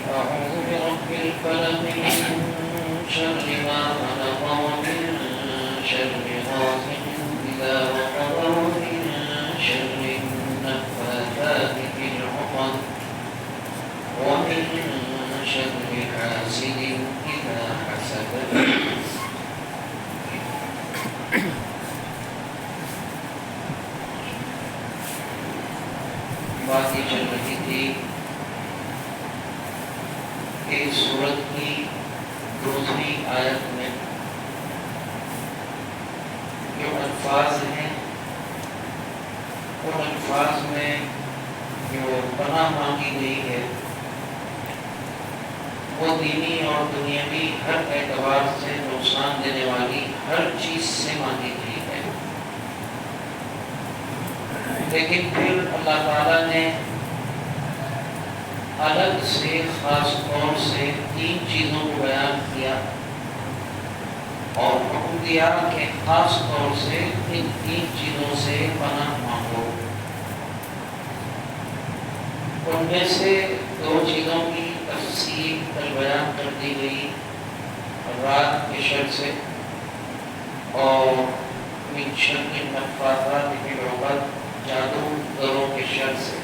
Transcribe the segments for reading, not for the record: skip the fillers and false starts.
أعوذ برب الفلق من شر ما خلق ومن شر غاسق إذا وقب ومن شر النفاثات في العقد ومن شر حاسد إذا حسد. بات یہ چل رہی تھی کہ اس سورت کی دوسری آیت میں جو الفاظ ہیں ان الفاظ میں جو پناہ مانگی گئی ہے وہ دینی اور دنیاوی ہر اعتبار سے نقصان دینے والی ہر چیز سے مانگی گئی ہے. لیکن پھر اللہ تعالیٰ نے الگ سے خاص طور سے 3 چیزوں کو بیان کیا اور حکم دیا کہ خاص طور سے ان 3 چیزوں سے پناہ مانگو. ان میں سے 2 چیزوں کی تفصیل کل بیان کر دی گئی، رات کے شر سے اور من شر النفاثات فی العقد، جادوگروں کے شر سے.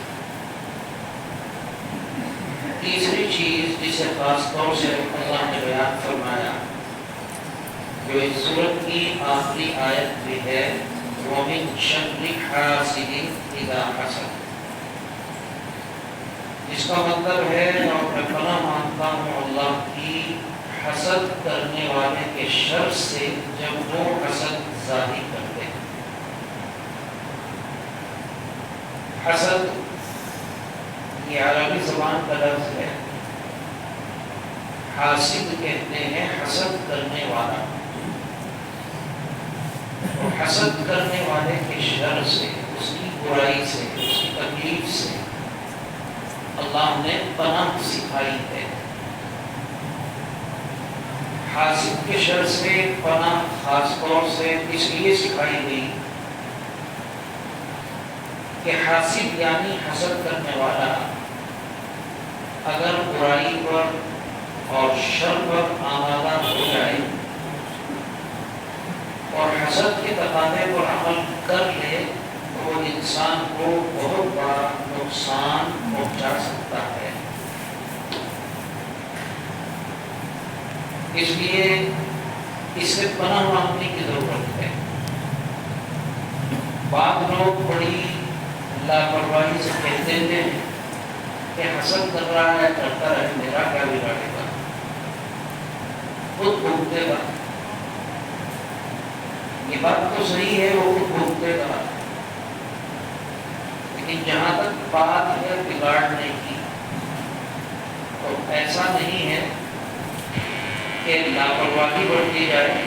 تیسری چیز جسے خاص طور سے اللہ نے بیان فرمایا جو اس سورت کی آخری آیت بھی ہے، وَمِن شَرِّ حَاسِدٍ إِذَا حَسَدَ، جس کا مطلب ہے میں پناہ مانگتا ہوں اللہ کی حسد کرنے والے کے شر سے جب وہ حسد ظاہر کرتے ہیں. حسد یہ عربی زبان کا لفظ ہے. حاسد کہتے ہیں حسد کرنے والا، اور حسد کرنے والے کے شر سے، اس کی برائی سے، اس کی تکلیف سے اللہ نے پناہ سکھائی ہے. حاسد کے شر سے پناہ خاص طور سے اس لیے سکھائی گئی کہ حاسد یعنی حسد کرنے والا اگر برائی پر اور شر پر آمادہ ہو جائے اور حسد کے تقاضے پر عمل کر لے تو وہ انسان کو بہت بڑا نقصان پہنچا سکتا ہے. اس لیے اس سے پناہ مانگنے کی ضرورت ہے. بعض لوگ بڑی لاپرواہی سے کہتے ہیں کہ حسد کر رہا ہے، کرتا رہے، میرا کیا بگاڑے گا، خود بھوگتے گا. یہ بات تو صحیح ہے، وہ خود بھوگتے گا، لیکن جہاں تک بات ہے بگاڑنے کی تو ایسا نہیں ہے کہ لاپرواہی بڑھتی جائے.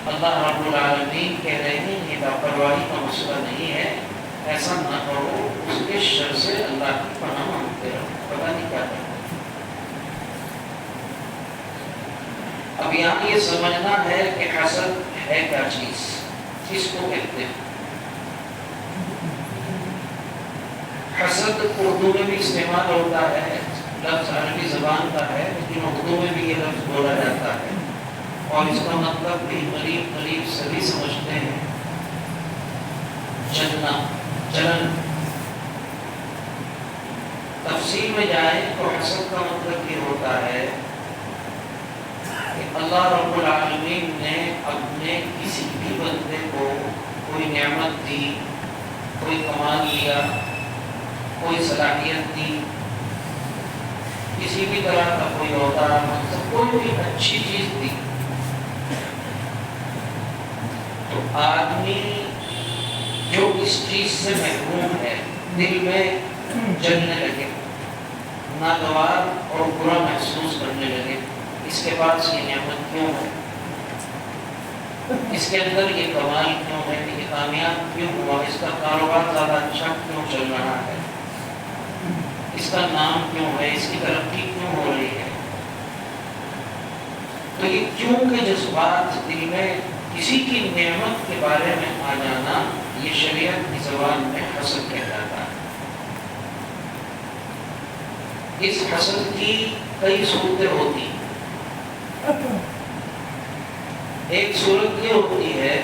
اللہ رب العالمین کہہ رہے ہیں یہ لاپرواہی کا مسئلہ نہیں ہے، ایسا نہ کرو، اس کے شر سے اللہ کی پناہ مانگتے رہو، پتہ نہیں کیا کرتے. اب یہاں یہ سمجھنا ہے کہ حسد ہے کیا چیز، کس کو کہتے ہیں. حسد اردو میں بھی استعمال ہوتا ہے، لفظ عربی زبان کا ہے لیکن اردو میں بھی یہ لفظ بولا جاتا ہے اور اس کا مطلب بھی قریب قریب سبھی سمجھتے ہیں، جلنا، جلن. تفصیل میں جائیں تو حسد کا مطلب یہ ہوتا ہے کہ اللہ رب العالمین نے اپنے کسی بھی بندے کو کوئی نعمت دی، کوئی کمال دیا، کوئی صلاحیت دی، کسی بھی طرح کا کوئی عہدہ، منصب، کوئی بھی اچھی چیز دی، تو آدمی جو اس چیز سے محروم ہے دل میں جلنے لگے، ناگوار اور برا محسوس کرنے لگے. اس کے پاس یہ نعمت کیوں ہے، اس کے اندر یہ کمال کیوں ہے، یہ کامیاب کیوں ہوا، اس کا کاروبار زیادہ اچھا کیوں چل رہا ہے، اس کا نام کیوں ہے، اس کی ترقی کیوں ہو رہی ہے. تو یہ کیوں کے جذبات دل میں کسی کی نعمت کے بارے میں آ جانا، یہ شریعت کی زبان میں حسد کہلاتا ہے. اس حسد کی کئی صورتیں ہوتی ہیں۔ ایک صورت یہ ہوتی ہے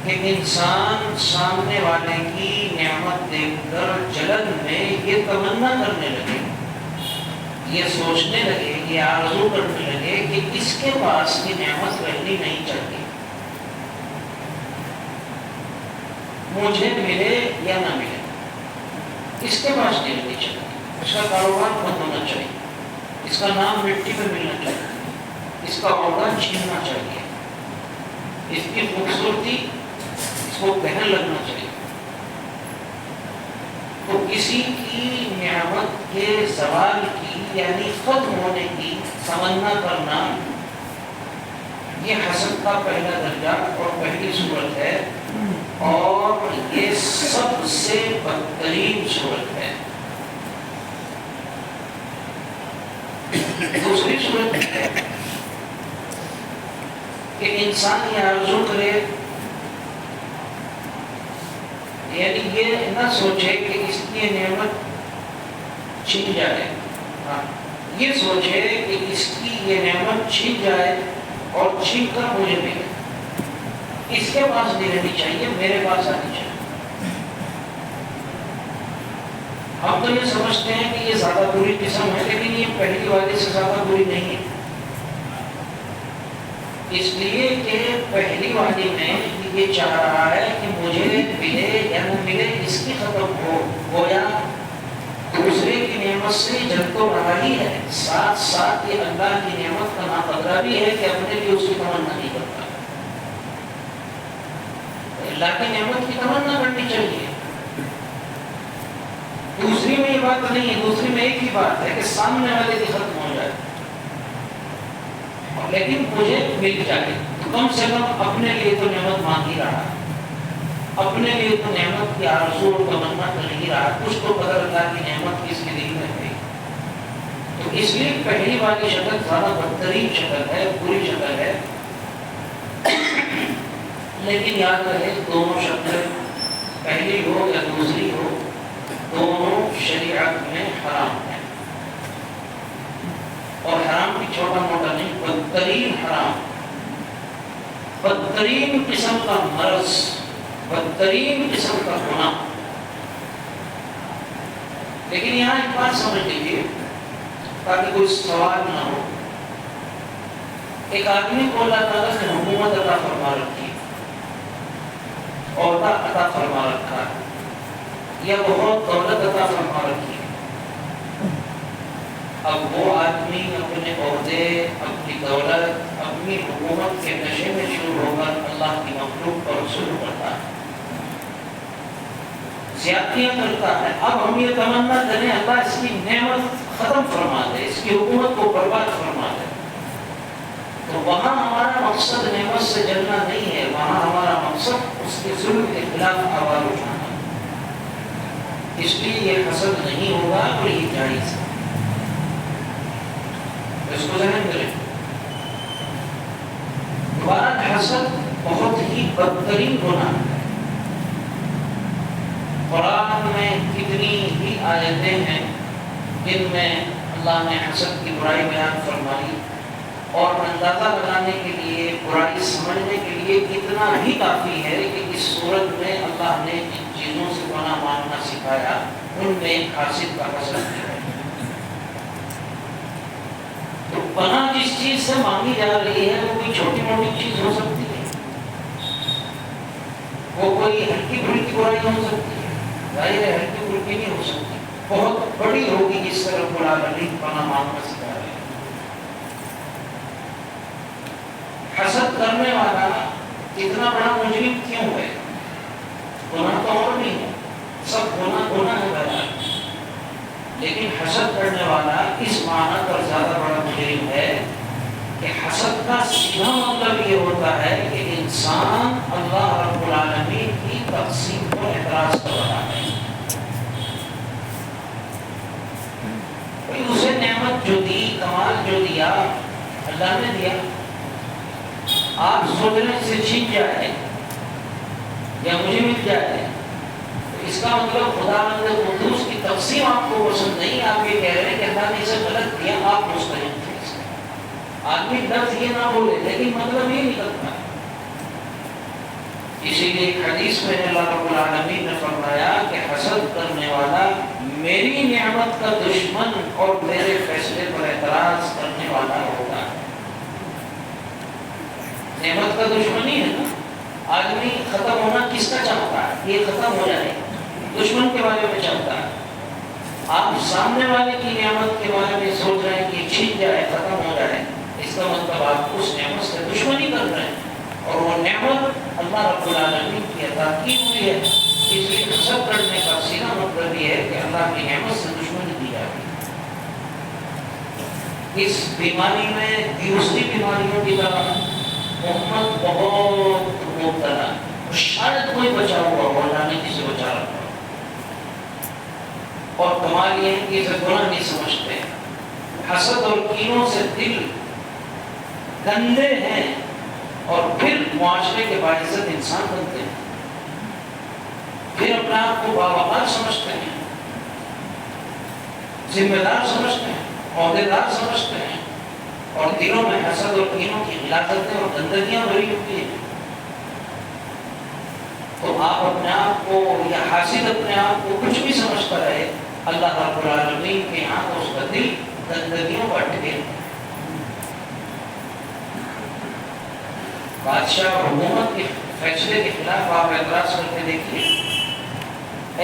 کہ انسان سامنے والے کی نعمت دیکھ کر جلن میں یہ تمنا کرنے لگے، یہ سوچنے لگے، یہ آرزو کرنے لگے کہ اس کے پاس کی نعمت رہنی نہیں چاہیے، مجھے ملے یا نہ ملے، اس کے پاس نہیں رہنی چاہیے، اس کا کاروبار بند ہونا چاہیے، اس کا نام مٹی پہ ملنا چاہیے، اس کا عہدہ چھیننا چاہیے، اس کی خوبصورتی اس کو پہن لگنا چاہیے۔ تو کسی کی نعمت کے زوال کی یعنی ختم ہونے کی تمنا کرنا یہ حسد کا پہلا درجہ اور پہلی صورت ہے، اور یہ سب سے بدترین صورت ہے۔ دوسری صورت ہے کہ انسان یہ آرزو کرے، یعنی یہ نہ سوچے کہ اس کی نعمت چھن جائے، یہ سوچے کہ اس کی یہ نعمت چھن جائے اور چھن کر مجھے ملے، اس کے پاس نہیں رہنی چاہیے، میرے پاس آنی چاہیے۔ ہم تو یہ سمجھتے ہیں کہ یہ زیادہ بری قسم ہے، لیکن یہ پہلی والی سے زیادہ بری نہیں ہے، اس لیے کہ پہلی والی میں یہ چاہ رہا ہے کہ مجھے ملے یا نہ ملے اس کی ختم ہو، گویا دوسرے کی نعمت سے جل تو رہا ہی ہے، ساتھ ساتھ یہ اللہ کی نعمت کا ناقدرہ بھی ہے کہ اپنے لیے اس کی تمنا نہیں کرتا۔ اللہ کی نعمت کی تمنا کرنی چاہیے۔ دوسری میں یہ بات نہیں ہے، دوسری میں ایک ہی بات ہے کہ سامنے والے کی ختم ہو جائے لیکن مجھے مل جائے، کم سے کم اپنے لیے تو نعمت مانگ ہی رہا، اپنے لیے تو نعمت کی آرزو اور تمنا کر ہی رہا، کچھ تو قدر اللہ کی نعمت کس کے دل میں ہے۔ تو اس لیے پہلی والی شکل زیادہ بدترین شکل ہے، بری شکل ہے، لیکن یاد رہے دونوں شکلیں پہلی ہو یا دوسری ہو، دونوں شریعت میں حرام ہیں، اور حرام بھی چھوٹا موٹا نہیں، بدترین حرام، بدترین قسم کا مرض، بدترین قسم کا گناہ۔ لیکن یہاں ایک بات سمجھ لیجیے تاکہ کوئی سوال نہ ہو، ایک آدمی کو اللہ تعالیٰ نے حکومت عطا فرما رکھی، عہدہ عطا فرما رکھا ہے، یا بہت دولت عطا فرما رکھی ہے، اب وہ آدمی اپنے عہدے، اپنی دولت، اپنی حکومت کے نشے میں شروع ہو کر اللہ کی مخلوق پر ظلم کرتا ہے، زیادتیاں کرتا ہے۔ اب ہم یہ تمنا کریں اللہ اس کی نعمت ختم فرما دے، اس کی حکومت کو برباد فرما دے، تو وہاں ہمارا مقصد نعمت سے جلنا نہیں ہے، وہاں ہمارا مقصد اس کے ظلم کے خلاف آواز اٹھانا، اس لیے یہ حسد نہیں ہوگا اور یہ جائز ہے، اس کو ذہن کریں۔ دوبارہ حسد بہت ہی بدترین گناہ ہے، قرآن میں کتنی ہی آیتیں ہیں جن میں اللہ نے حسد کی برائی بیان فرمائی، اور اندازہ لگانے کے لیے، برائی سمجھنے کے لیے اتنا ہی کافی ہے کہ اس صورت میں اللہ نے جن چیزوں سے پناہ مانگنا سکھایا ان میں ایک حاسد کا حسد ہے۔ تو پناہ جس چیز سے مانگی جا رہی ہے وہ کوئی چھوٹی موٹی چیز ہو سکتی ہے، وہ کوئی ہلکی پھلکی برائی ہو سکتی ہے، ظاہر ہے ہلکی پھلکی نہیں ہو سکتی، بہت بڑی ہوگی جس طرح رب العالمین پناہ مانگنا سکھا رہے ہیں۔ حسد کرنے والا اتنا بڑا مجرم کیوں ہے؟ گناہ تو اور نہیں ہے، سب گناہ ہے بہرحال، لیکن حسد کرنے والا اس معنی پر زیادہ بڑا مجرم ہے کہ حسد کا سیدھا مطلب یہ ہوتا ہے کہ انسان اللہ رب العالمین کی تقسیم کو اعتراض کر رہا ہے، اسے نعمت جو دی، کمال جو دیا اللہ نے دیا، آپ سوچ رہے سے چھین جائے یا مجھے مل جائے، تو اس کا مطلب خدا قدوس کی تقسیم آپ کو پسند نہیں، آپ یہ کہہ رہے ہیں کہ اللہ نے اسے غلط کیا، آپ مستحق تھے اس کے۔ آدمی لفظ یہ نہ بولے لیکن مطلب یہ نکلتا ہے۔ اسی لیے ایک حدیث میں اللہ رب العالمین نے فرمایا کہ حسد کرنے والا میری نعمت کا دشمن اور میرے فیصلے پر اعتراض کرنے والا ہوگا۔ نعمت کا دشمن ہی ہے نا، آدمی ختم ہونا کس کا چاہتا ہے؟ یہ ختم ہو جائے، دشمن کے بارے میں چاہتا ہے۔ آپ سامنے والے کی نعمت کے بارے میں سوچ رہے ہیں کہ چھین جائے، ختم ہو جائے، اس کا مطلب آپ اس نعمت سے دشمنی کر رہے ہیں، اور وہ نعمت اللہ رب العالمین کی عطا کی ہوئی ہے۔ اس لیے حسد کرنے کا سیدھا مطلب یہ ہے کہ اللہ کی نعمت سے دشمنی کی جاتی ہے۔ اس بیماری میں دوسری بیماریوں کی طرح امت بہت مبتلا، شاید کوئی بچا ہوا ہو، اللہ نے کسی بچا رکھا، اور کمال یہ ہے کہ اسے گناہ نہیں سمجھتے۔ حسد اور کینوں سے دل گندے ہیں اور پھر معاشرے کے باعزت انسان بنتے ہیں، پھر اپنے آپ کو باوقار سمجھتے ہیں، ذمہ دار سمجھتے ہیں، عہدیدار سمجھتے ہیں، اور دلوں میں حسد اور کینوں کی غلاظتیں اور گندگیاں بھری ہوتی ہیں۔ تو آپ اپنے آپ کو یا حاسد اپنے آپ کو کچھ بھی سمجھتا رہے، اللہ رب العالمین کے یہاں تو اس کا دل گندگیوں پر ڈھکے۔ بادشاہ اور حکومت کے فیصلے کے خلاف آپ اعتراض کر کے دیکھیے،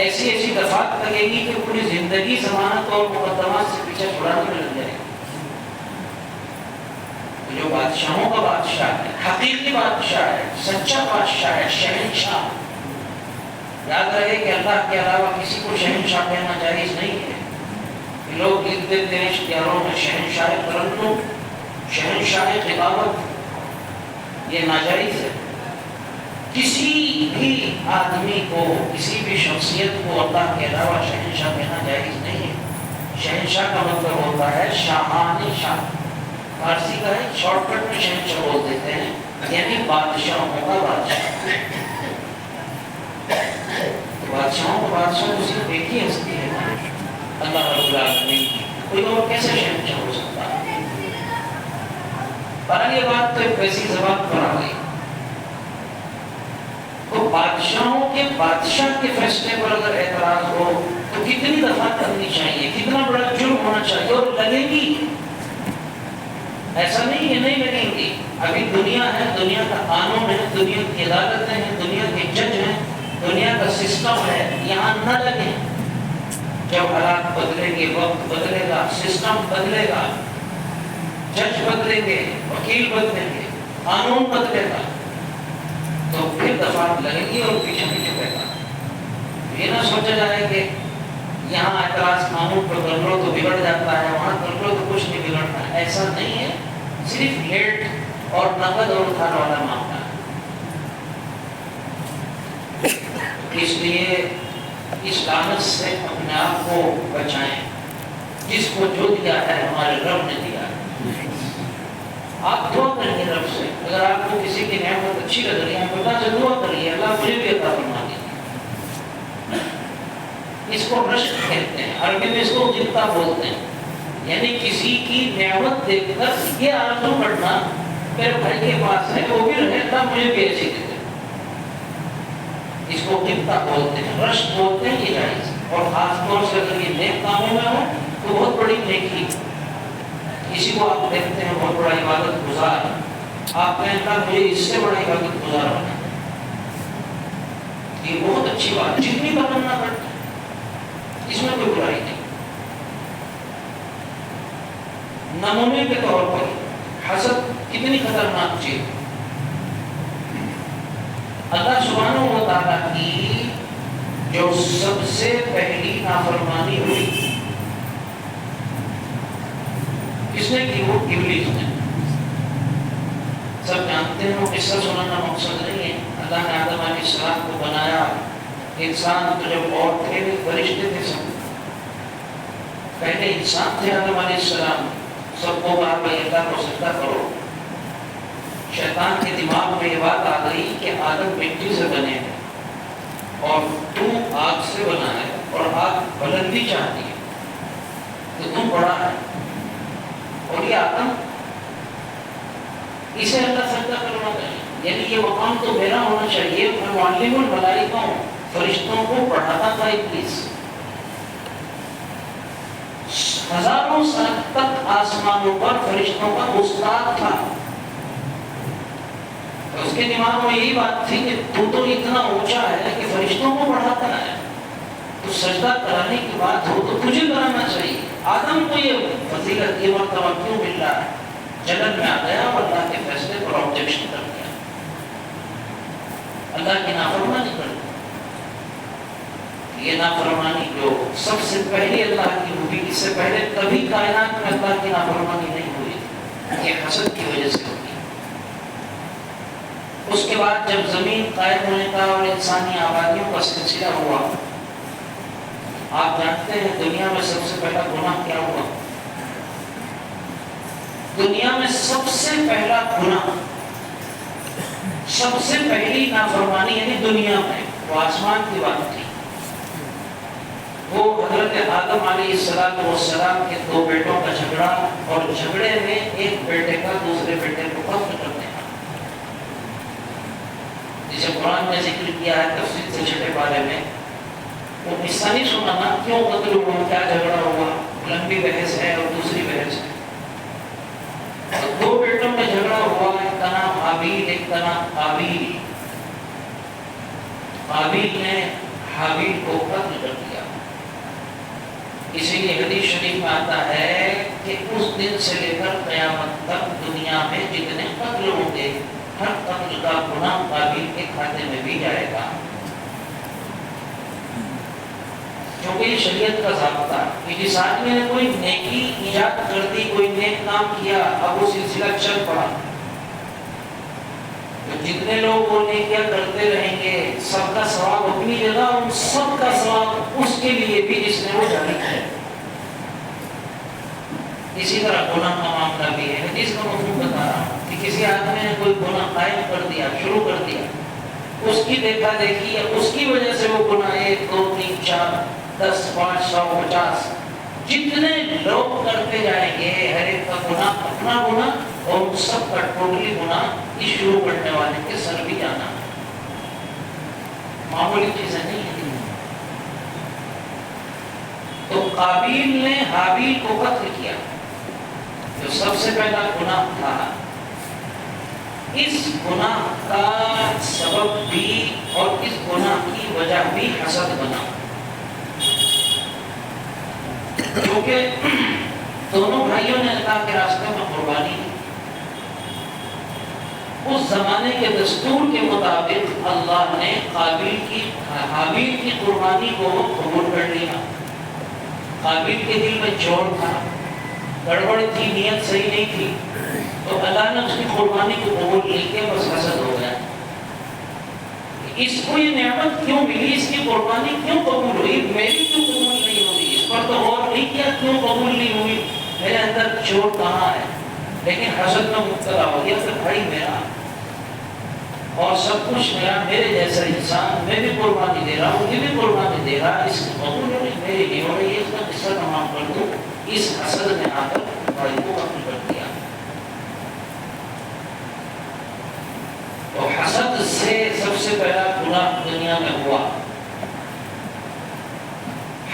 ایسی ایسی دفعات لگے گی کہ پوری زندگی ضمانت اور مقدمات سے پیچھے چھڑانے میں لگ جائے گی۔ جو بادشاہوں کا بادشاہ ہے، حقیقی بادشاہ ہے، سچا بادشاہ ہے، شہنشاہ، یاد رہے کہ اللہ کے علاوہ کسی کو شہنشاہ کہنا جائز نہیں ہے۔ لوگ لکھ دیتے ہیں اشتہاروں میں شہنشاہ ترنم، شہنشاہ خطابت، یہ ناجائز ہے۔ کسی بھی آدمی کو، کسی بھی شخصیت کو اللہ کے علاوہ شہنشاہ کہنا جائز نہیں ہے۔ شہنشاہ کا مطلب ہوتا ہے شاہان شاہ، فارسی کا ہے، شارٹ کٹ میں شہنشاہ بول دیتے ہیں، یعنی بادشاہوں کا بادشاہ۔ بادشاہوں کا بادشاہ تو صرف ایک ہی ہستی ہے نا، اللہ رب العالمین کی، کوئی اور کیسے شہنشاہ ہو سکتا ہے؟ پر یہ بات تو ایک ویسی زبان پر آ گئی۔ تو بادشاہوں کے بادشاہ کے فیصلے پر اگر اعتراض ہو تو کتنی دفعہ کرنی چاہیے، کتنا بڑا جرم ہونا چاہیے، اور لگے گی۔ ایسا نہیں ہے نہیں لگیں گی۔ ابھی دنیا ہے، دنیا کا قانون ہے، دنیا کی عدالتیں ہیں، دنیا کے جج ہیں، دنیا کا سسٹم ہے، یہاں نہ لگیں۔ جب حالات بدلیں گے، وقت بدلے گا، سسٹم بدلے گا، جج بدلیں گے، وکیل بدلیں گے، قانون بدلے گا، تو پھر دفعات لگیں گی اور پیچھے نہیں چلے گا۔ یہ نہ سوچا جائے کہ یہاں اعتراض قانون پر کر لو تو بگڑ جاتا ہے، وہاں کر لو تو کچھ نہیں بگڑتا، ایسا نہیں ہے۔ صرف لیٹ اور نقد اور ادھار والا معاملہ ہے۔ اس لیے اس لعنت سے اپنے آپ کو بچائیں، جس کو جو دیا ہے ہمارے رب نے دیا ہے۔ آپ دعا کریے رب سے، اگر آپ کو کسی کی نعمت اچھی لگ رہی ہے اللہ سے دعا کریے، اللہ مجھے بھی عطا فرما دیجیے۔ اس کو رشک کہتے ہیں، عربی میں اس کو جتا بولتے ہیں، یعنی کسی کی نعمت دیکھ کر یہ آرزو کرنا میرے بھائی کے پاس ہے، وہ بھی رہے، اللہ مجھے بھی ایسی دے دے۔ اس کو جتا بولتے ہیں، رشک بولتے ہیں، یہ جائز۔ اور خاص طور سے اگر یہ نیک کاموں میں ہو تو بہت بڑی نیکی۔ کسی کو آپ دیکھتے ہیں بہت بڑا عبادت گزار، آپ کہیں گا مجھے اس سے بڑا عبادت گزار ہونا، یہ بہت اچھی بات، جتنی تمنا کرتے ہیں اس میں کوئی برائی نہیں۔ نمونے کے طور پر حسد کتنی خطرناک چیز، اللہ سبحانہ و تعالیٰ کی جو سب سے پہلی نافرمانی ہوئی کس نے کی؟ وہ ابلیس نے۔ سب جانتے ہیں، وہ قصہ سنانا مقصد نہیں ہے۔ اللہ نے آدم علیہ السلام کو بنایا، انسان تو جب اور تھے فرشتے تھے، سب پہلے انسان تھے آدم علیہ السلام، سب کو کہا بھائی اللہ کو سجدہ کرو۔ شیطان کے دماغ میں یہ بات آ گئی کہ آدم مٹی سے بنے ہیں، اور تو آگ سے بنا ہے اور آگ بلندی چاہتی ہے تو تم بڑا ہے، اور یہ آدم اسے اللہ سجدہ کرنا چاہیے، یعنی یہ مقام تو میرا ہونا چاہیے۔ میں معلم الملائکہ ہوں، فرشتوں کو پڑھاتا تھا ابلیس، ہزاروں سال تک آسمانوں پر فرشتوں کا استاد تھا۔ اس کے دماغ میں یہی بات تھی کہ تو اتنا اونچا ہے کہ فرشتوں کو پڑھاتا ہے، تو سجدہ کرانے کی بات ہو تو تجھے کرانا چاہیے۔ آدم کو یہ فضیلت، یہ مرتبہ کیوں مل رہا ہے؟ جنت میں آ گیا اور اللہ کے فیصلے پر آبجیکشن کر دیا، اللہ کی نافرمانی کر دی۔ یہ نافرمانی جو سب سے پہلے اللہ کی ہوئی، اس سے پہلے کبھی کائنات میں اللہ کی نافرمانی نہیں ہوئی، یہ حسد کی وجہ سے ہوئی۔ اس کے بعد جب زمین قائم ہونے کا اور انسانی آبادیوں کا سلسلہ ہوا، آپ جانتے ہیں دنیا میں سب سے پہلا گناہ کیا ہوا؟ دنیا میں سب سے پہلا گناہ، سب سے پہلی نافرمانی، یعنی دنیا میں وہ آسمان کی بات تھی، وہ حضرت آدم علیہ السلام کے دو بیٹوں کا جھگڑا، اور جھگڑے میں ایک بیٹے کا دوسرے بیٹے کو قتل کر دینا، جسے قرآن نے ذکر کیا ہے تفصیل سے چھٹے پارے میں۔ وہ قصہ نہیں سنانا کیوں قتل ہوا، کیا جھگڑا ہوا، لمبی بحث ہے اور دوسری بحث ہے۔ دو بیٹوں میں جھگڑا ہوا، ایک کا نام حابیل، ایک کا نام قابیل۔ قابیل نے حابیل کو قتل کر دیا، اسی لیے حدیث شریف میں آتا ہے کہ اس دن سے لے کر قیامت تک دنیا میں جتنے قتل ہوں گے، ہر قتل کا گناہ قابیل کے کھاتے میں بھی جائے گا، کیونکہ یہ شریعت کا ضابطہ ہے کہ جس آدمی نے کوئی نیکی ایجاد کر دی، کوئی نیک کام کیا، اب وہ سلسلہ چل پڑا، تو جتنے لوگ وہ نیکیاں کرتے رہیں گے، سب کا ثواب اپنی جگہ، ان سب کا ثواب اس کے لیے بھی جس نے وہ جاری کیا۔ اسی طرح گناہ کا معاملہ بھی ہے، حدیث کا مفہوم بتا رہا ہوں کہ کسی آدمی نے کوئی گناہ قائم کر دیا، شروع کر دیا، اس کی دیکھا دیکھی یا اس کی وجہ سے وہ گناہ 1 2 3 4 10 5 100 50 جتنے لوگ کرتے جائیں گے، ہر ایک کا گناہ اپنا گناہ، اور ان سب کا ٹوٹلی گناہ اس شروع کرنے والے کے سر بھی جانا، معمولی چیزیں نہیں ہیں۔ تو قابیل نے حابیل کو قتل کیا، جو سب سے پہلا گناہ تھا۔ اس گناہ کا سبب بھی اور اس گناہ کی وجہ بھی حسد بنا، کیونکہ دونوں بھائیوں نے اللہ کے راستے میں قربانی دی۔ اس زمانے کے دستور کے مطابق اللہ نے حابیل کی قربانی کو قبول کر لیا۔ قابیل کے دل میں جوڑ تھا، گڑبڑ تھی، نیت صحیح نہیں تھی، تو اللہ نے اس کی قربانی کو قبول نہیں کیا، بس حسد ہو گیا۔ اس کو یہ نعمت کیوں ملی، اس کی قربانی کیوں قبول ہوئی، میری کیوں قبول نہیں ہوئی، اس پر تو غور نہیں کیا کیوں قبول نہیں ہوئی، میرے اندر چوٹ کہاں ہے، لیکن حسد میں مبتلا ہو گیا۔ پھر بھائی میرا اور سب کچھ میرا، میرے جیسا انسان، میں بھی قربانی دے رہا ہوں، یہ بھی قربانی دے رہا ہے، اس کی قبول ہو رہی، میری نہیں ہو رہی ہے، اس کا قصہ تمام کر دوں۔ اس حسد نے آ کر بھائی کو قتل کر دیا۔ تو حسد سے سب سے پہلا گناہ دنیا میں ہوا۔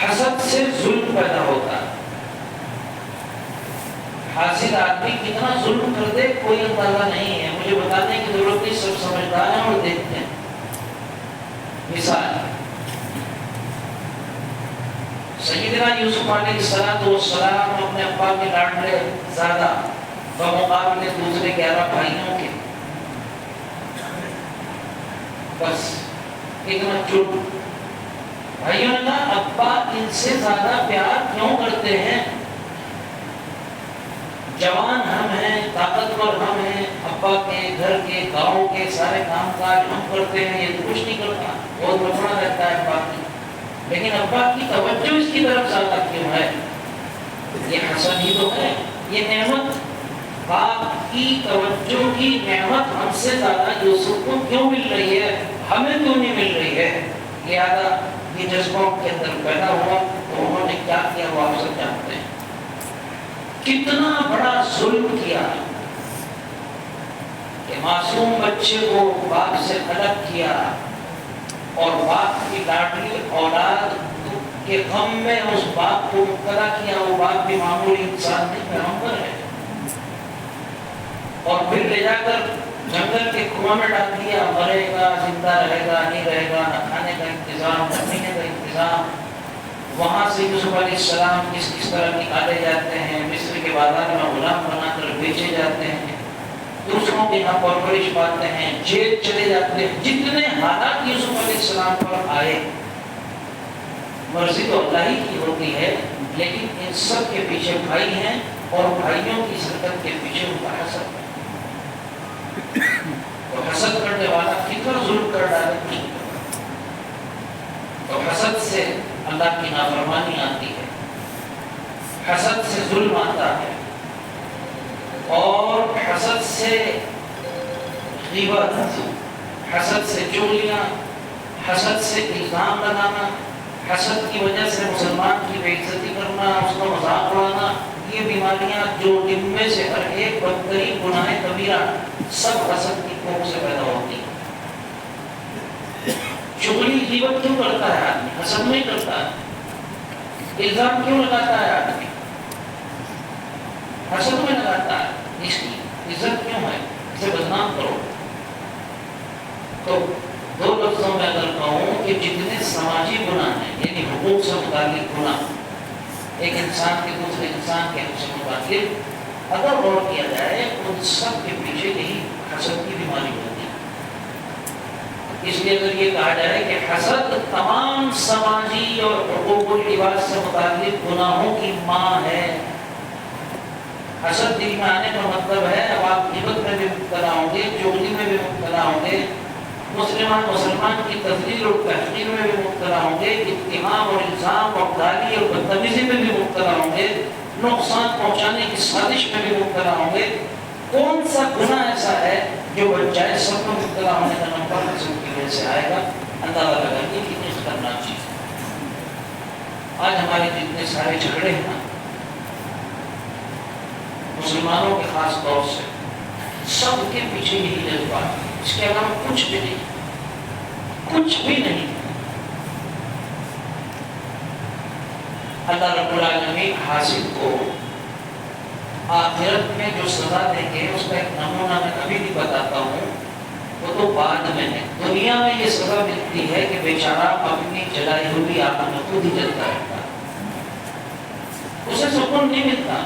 حسد سے ظلم پیدا ہوتا ہے، حاسد آدمی کتنا ظلم کر دے کوئی اندازہ نہیں ہے، مجھے بتانے کی ضرورت نہیں، سب سمجھدار ہیں اور دیکھتے ہیں۔ مثال، سیدنا یوسف علیہ السلام اپنے ابا کے لاڈلے زیادہ بمقابلے دوسرے 11 بھائیوں کے، بس اتنا چپ۔ بھائیوں نے کہا ابا ان سے زیادہ پیار کیوں کرتے ہیں، جوان ہم ہیں، طاقتور ہم ہیں، ابا کے گھر کے گاؤں کے سارے کام کاج ہم کرتے ہیں، یہ تو کچھ نہیں کرتا، بہت لفڑا رہتا ہے ابا کی، لیکن ابا کی توجہ اس کی طرف زیادہ کیوں ہے؟ یہ حسد ہی تو ہے۔ یہ نعمت، باپ کی توجہ کی نعمت ہم سے زیادہ یوسف کو کیوں مل رہی ہے، ہمیں کیوں نہیں مل رہی ہے؟ قیادہ یہ جذبہ کے اندر پیدا ہوا تو انہوں نے کیا کیا وہ آپ سب جانتے ہیں. کتنا بڑا ظلم کیا کہ معصوم بچے کو باپ سے الگ کیا اور باپ کی لاڈلی اولاد کے غم میں اس باپ کو مبتلا کیا. وہ باپ بھی معمولی انسان نہیں، پیغمبر ہے. اور پھر لے جا کر جنگل کے کنواں میں ڈال دیا. مرے گا، زندہ رہے گا، نہیں رہے گا، نہ کھانے کا انتظام، نہ پینے کا انتظام. وہاں سے یوسف علیہ السلام کس طرح نکالے جاتے ہیں، مصر کے بازار میں غلام بنا کر بیچے جاتے ہیں، دوسروں کے یہاں پرورش پاتے ہیں، جیل چلے جاتے ہیں. جتنے حالات یوسف علیہ السلام پر آئے، مرضی تو اللہ ہی کی ہوتی ہے، لیکن ان سب کے پیچھے بھائی ہیں اور بھائیوں کی شرکت کے پیچھے ان کا حسد ہے. تو حسد کرنے والا کتنا ظلم کر ڈالے کچھ نہیں کرتا. تو حسد سے اللہ کی نافرمانی آتی ہے، حسد سے ظلم آتا ہے، اور حسد سے غیبت، حسد سے چغلیاں، حسد سے الزام لگانا، حسد کی وجہ سے مسلمان کی بے عزتی کرنا، اس کا مذاق اڑانا، یہ بیماریاں جو ان میں سے ہر ایک بدترین گناہ کبیرہ سب حسد کی کوکھ سے پیدا ہوتی ہے. چغلی غیبت کیوں کرتا ہے آدمی؟ حسد نہیں کرتا ہے. الزام کیوں لگاتا ہے آدمی؟ حسد میں لگاتا ہے. اس کی عزت کیوں ہے؟ اسے بدنام کرو. تو دو لفظوں میں اگر کہوں کہ جتنے سماجی گناہ ہیں، یعنی حقوق سے متعلق گناہ، ایک انسان کے دوسرے انسان کے حق سے متعلق، اگر غور کیا جائے ان سب کے پیچھے یہی حسد کی بیماری ہوتی ہے. اس لیے اگر یہ کہا جائے کہ حسد تمام سماجی اور حقوق العباد سے متعلق گناہوں کی ماں ہے. حسد دل میں آنے کا مطلب ہے اب آپ غیبت میں بھی مبتلا ہوں گے، چغلی میں بھی مبتلا ہوں گے، مسلمان کی تذلیل اور تحقیر میں بھی مبتلا ہوں گے، اتہام اور الزام اور گالی اور بدتمیزی میں بھی مبتلا ہوں گے، نقصان پہنچانے کی سازش میں بھی مبتلا ہوں گے. کون سا گناہ ایسا ہے جو بچائے سب کو مبتلا ہونے کا نمبر حسد کی وجہ سے آئے گا؟ اندازہ لگائیے کتنی خطرناک چیز ہے. آج ہمارے جتنے سارے جھگڑے ہیں نا مسلمانوں کے خاص طور سے، سب کے پیچھے یہی جذبہ ہے. اس کے علاوہ کچھ بھی نہیں، کچھ بھی نہیں. اللہ رب العالمین حاسد کو آخرت میں جو سزا دیں گے اس کا ایک نمونہ میں ابھی بھی بتاتا ہوں، وہ تو بعد میں ہے. دنیا میں یہ سزا ملتی ہے کہ بیچارہ اپنی جلائی ہوئی آگ میں خود ہی جلتا رہتا ہے، اسے سکون نہیں ملتا.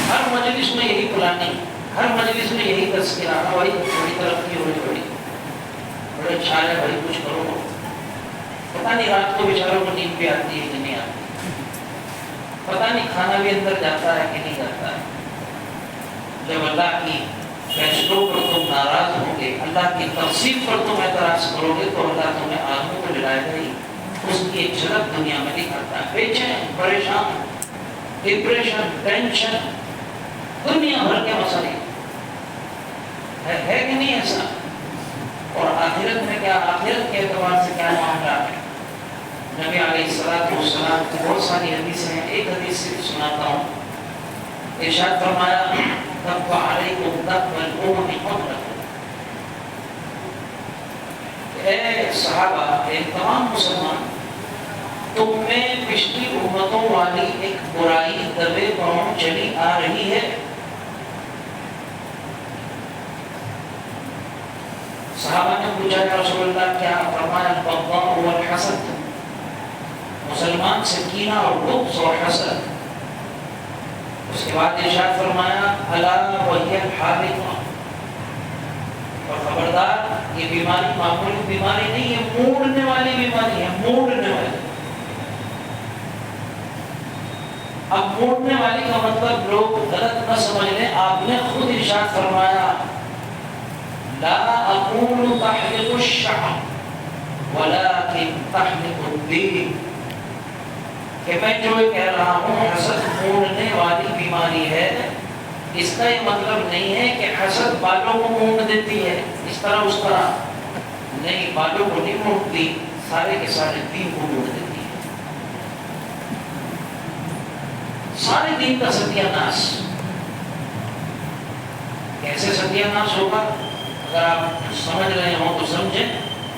ہر مجلس میں یہی پلاننگ، ہر مجلس میں یہی تذکرہ، بھائی بڑی ترقی ہو رہی، بڑے اچھا ہے بھائی، کچھ کرو. پتہ نہیں رات کو بیچاروں کو نیند بھی آتی ہے کہ نہیں آتی، پتہ نہیں کھانا بھی اندر جاتا ہے کہ نہیں جاتا ہے. جب اللہ کی فیصلوں پر تم ناراض ہوں گے، اللہ کی تفصیل پر تم اعتراض کرو گے تو اللہ تمہیں آنکھوں کو جلائے گا ہی. اس کی ایک جھلک دنیا میں دکھاتا ہے. بے چین، پریشان، ڈپریشن، ٹینشن، دنیا بھر کے مسئلے ہے کہ نہیں ایسا؟ اور آخرت میں کیا، آخرت کے اعتبار سے کیا معاملہ ہے؟ نبی علیہ السلام کی بہت ساری حدیثیں ہیں، ایک حدیث سے سناتا ہوں. ارشاد فرمایا تب علیکم تب الامم قبلکم، اے صحابہ، اے تمام مسلمان، تم میں پچھلی امتوں والی ایک برائی دبے پاؤں چلی آ رہی ہے. صحابہ نے پوچھا یا رسول اللہ کیا؟ فرمایا البغضاء والحسد، مسلمان سے کینہ اور بغض اور حسد. اس کے بعد ارشاد فرمایا الا وہی الحالقہ، اور خبردار یہ بیماری معمولی بیماری نہیں ہے، موڑنے والی بیماری ہے، موڑنے والی. اب موڑنے والی کا مطلب لوگ غلط نہ سمجھ لیں. آپ نے خود ارشاد فرمایا لا اقول تحلق الشعر ولكن تحلق الدين، کہ میں جو کہہ رہا ہوں حسد موڑنے والی بیماری ہے، اس کا یہ مطلب نہیں ہے کہ حسد بالوں کو موڑ دیتی ہے اس طرح اس طرح، نہیں، بالوں کو نہیں موڑتی، سارے کے سارے دین کو موڑ دیتی ہے، سارے دین کا ستیہ ناش۔ کیسے ستیہ ناش ہوگا؟ اگر آپ سمجھ رہے ہوں تو سمجھیں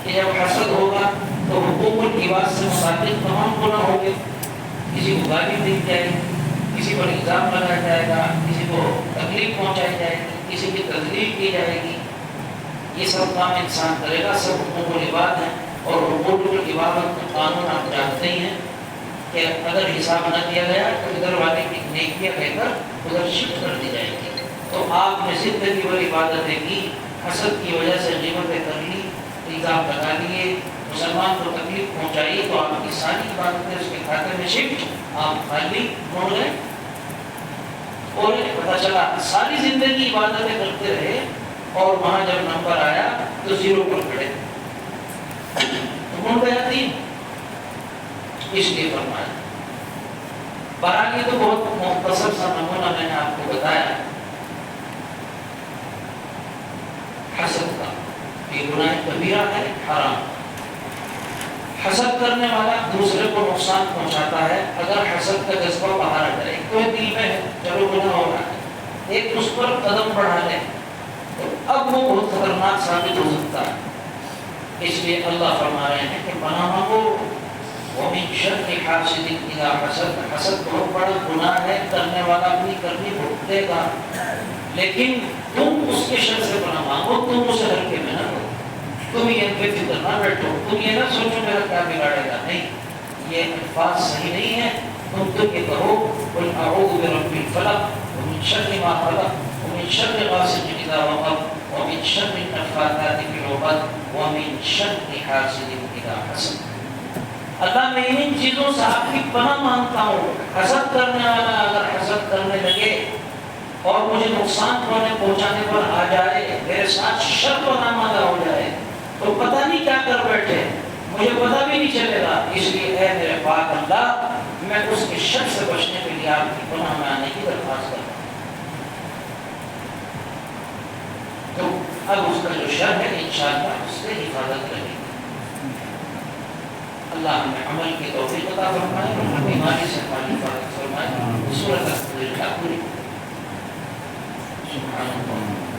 کہ جب حسد ہوگا تو حقوق العباد سے متعلق تمام گناہ ہوں گے، کسی کو گالی دی جائے گی، کسی پر الزام لگایا جائے گا، کسی کو تکلیف پہنچائی جائے گی، کسی کی تذلیل کی جائے گی، یہ سب کام انسان کرے گا، سب حقوق العباد ہیں۔ اور حقوق العبادت کا قانون آپ جانتے ہی ہیں کہ اگر حساب نہ دیا گیا تو ادھر والے کی نیکیاں کہہ کر ادھر شفٹ کر دی جائے گی۔ تو آپ نے زندگی بھر عبادتیں کی، حسد کی وجہ سے غیبتیں کر لی، الزام لگا لیے، مسلمان کو تکلیف پہنچائی، تو آپ کی ساری عبادتیں اس کے کھاتے میں شفٹ، آپ خالی ہو گئے۔ اور پتہ چلا ساری زندگی عبادتیں کرتے رہے اور وہاں جب نمبر آیا تو زیرو پر کھڑے، تو مڑ گیا تین، اس لیے فرمایا۔ بہرحال یہ تو بہت مختصر سا نمونہ میں نے آپ کو بتایا حسد کا، یہ گناہ کبیرہ ہے، حرام۔ حسد کرنے والا دوسرے کو نقصان پہنچاتا ہے۔ اگر حسد کا جذبہ باہر آ جائے، کوئی دل میں ہے چلو گناہ ہو رہا ہے، ایک اس پر قدم بڑھا لے تو اب وہ بہت خطرناک ثابت ہو سکتا ہے۔ اس لیے اللہ فرما رہے ہیں کہ پناہ مانگو، وَمِن شَرِّ حَاسِدٍ إِذَا حَسَدَ۔ حسد بہت بڑا گناہ ہے، کرنے والا اپنی کرنی بھگتے گا، لیکن تم اس کے شر سے پناہ مانگو، تم اسے ہلکے میں نہ لو، تم یہ بے فکر نہ بیٹھو، تم یہ نہ سوچو میرا کیا بگاڑے گا، نہیں، یہ الفاظ صحیح نہیں ہے۔ تم تو یہ کہو قُلْ أَعُوذُ بِرَبِّ الْفَلَقِ وَمِن شَرِّ مَا خَلَقَ وَمِن شَرِّ غَاسِقٍ إِذَا وَقَبَ وَمِن شَرِّ النَّفَّاثَاتِ فِي الْعُقَدِ وَمِن شَرِّ حَاسِدٍ إِذَا حَسَدَ۔ اللہ میں ان چیزوں سے آپ کی پناہ مانگتا ہوں۔ حسد کرنے والا اگر حسد کرنے لگے اور مجھے نقصان پہنچانے پر آ جائے، میرے ساتھ شر و نامادہ ہو جائے، تو پتہ نہیں کیا کر بیٹھے، مجھے پتہ بھی نہیں چلے گا۔ اس لیے اے میرے پاک اللہ، میں اس کے شر سے بچنے کے لیے آپ کی پناہ میں آنے کی درخواست کرتا ہوں۔ تو اب اس کا جو شر ہے انشاءاللہ اس سے حفاظت رہے گی۔ اللہ ہمیں عمل کی توفیق عطا فرمائے اور بیماری سے ہماری حفاظت فرمائے۔ سورۃ الفجر سبحان اللہ۔